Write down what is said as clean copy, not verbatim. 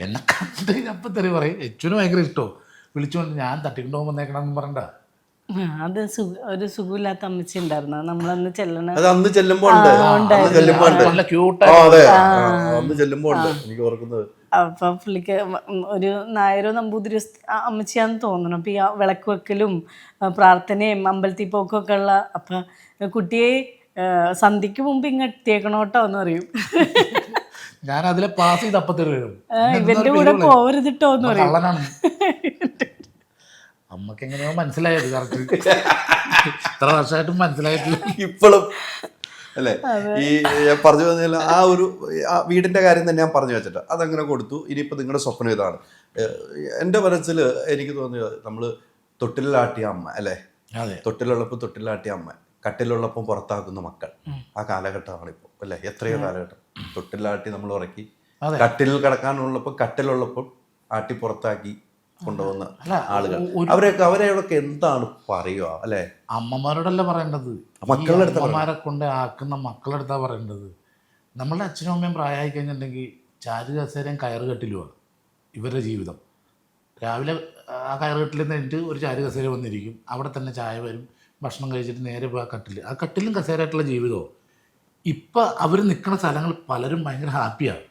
എന്നെ കണ്ട് അപ്പം തെറി പറയും. അച്ഛനും ഭയങ്കര ഇഷ്ടമോ വിളിച്ചുകൊണ്ട് ഞാൻ തട്ടിക്കൊണ്ട് പോകുമ്പോൾ വന്നേക്കണമെന്ന് പറയണ്ട. അത് ഒരു സുഖമില്ലാത്ത അമ്മച്ചി ഉണ്ടായിരുന്നു നമ്മളന്ന് ചെല്ലണ. അത് അന്ന് ചെല്ലുമ്പോ ഉണ്ട്, അന്ന് ചെല്ലുമ്പോ ഉണ്ട്. നല്ല ആ ക്യൂട്ടായിട്ട് അതെ, അന്ന് ചെല്ലുമ്പോ ഉണ്ട്, എനിക്ക് ഓർക്കുന്നത്. അപ്പൊ പുള്ളിക്ക് ഒരു നായരോ നമ്പൂതിരി അമ്മച്ചിയാന്ന് തോന്നണം. അപ്പൊ ഈ വിളക്ക് വെക്കലും പ്രാർത്ഥനയും അമ്പലത്തിൽ പോക്കും ഒക്കെ ഉള്ള. അപ്പൊ കുട്ടിയെ സന്ധ്യക്ക് മുമ്പ് ഇങ്ങ് എത്തിയേക്കണോട്ടോ എന്ന് പറയും. ഞാൻ അതിലെ പാസ് ചെയ്ത് അപ്പത്തേറി വരും. ഇവന്റെ കൂടെ പോവരുതിട്ടോ എന്ന് പറയും. കള്ളനാണ്. അമ്മക്ക് എങ്ങനെയോ മനസ്സിലായത് കറക്റ്റ്. ഇത്ര വർഷമായിട്ടും മനസ്സിലായിട്ടില്ല ഇപ്പോഴും അല്ലേ. ഈ ഞാൻ പറഞ്ഞു വന്നില്ല, ആ ഒരു വീടിന്റെ കാര്യം തന്നെ ഞാൻ പറഞ്ഞു വെച്ചിട്ട് അതങ്ങനെ കൊടുത്തു. ഇനിയിപ്പോൾ നിങ്ങളുടെ സ്വപ്നം ഇതാണ്. എൻ്റെ മനസ്സിൽ എനിക്ക് തോന്നിയത് നമ്മൾ തൊട്ടിലാട്ടിയ അമ്മ അല്ലേ, തൊട്ടിലുള്ളപ്പോൾ തൊട്ടിലാട്ടിയ അമ്മ, കട്ടിലുള്ളപ്പോൾ പുറത്താക്കുന്ന മക്കൾ, ആ കാലഘട്ടമാണ് ഇപ്പോൾ അല്ലേ. എത്രയോ കാലഘട്ടം തൊട്ടിലാട്ടി നമ്മൾ ഉറക്കി, കട്ടിലിൽ കിടക്കാനുള്ളപ്പോൾ കട്ടിലുള്ളപ്പോൾ ആട്ടി പുറത്താക്കി കൊണ്ടുപോകുന്ന ആളുകൾ. അവരെയൊക്കെ എന്താണ് പറയുക അല്ലെ? അമ്മമാരോടല്ല പറയേണ്ടത്, അമ്മമാരെ കൊണ്ട് ആക്കുന്ന മക്കളുടെ അടുത്താണ് പറയേണ്ടത്. നമ്മളുടെ അച്ഛനും അമ്മയും പ്രായമായി കഴിഞ്ഞിട്ടുണ്ടെങ്കിൽ ചാരു കസേരയും കയറുകെട്ടിലുമാണ് ഇവരുടെ ജീവിതം. രാവിലെ ആ കയറുകെട്ടിൽ നിന്നിട്ട് ഒരു ചാരു കസേര വന്നിരിക്കും, അവിടെ തന്നെ ചായ വരും, ഭക്ഷണം കഴിച്ചിട്ട് നേരെ പോയി ആ കട്ടിലും കസേരയായിട്ടുള്ള ജീവിതമോ. ഇപ്പം അവർ നിൽക്കുന്ന സ്ഥലങ്ങൾ പലരും ഭയങ്കര ഹാപ്പിയാണ്.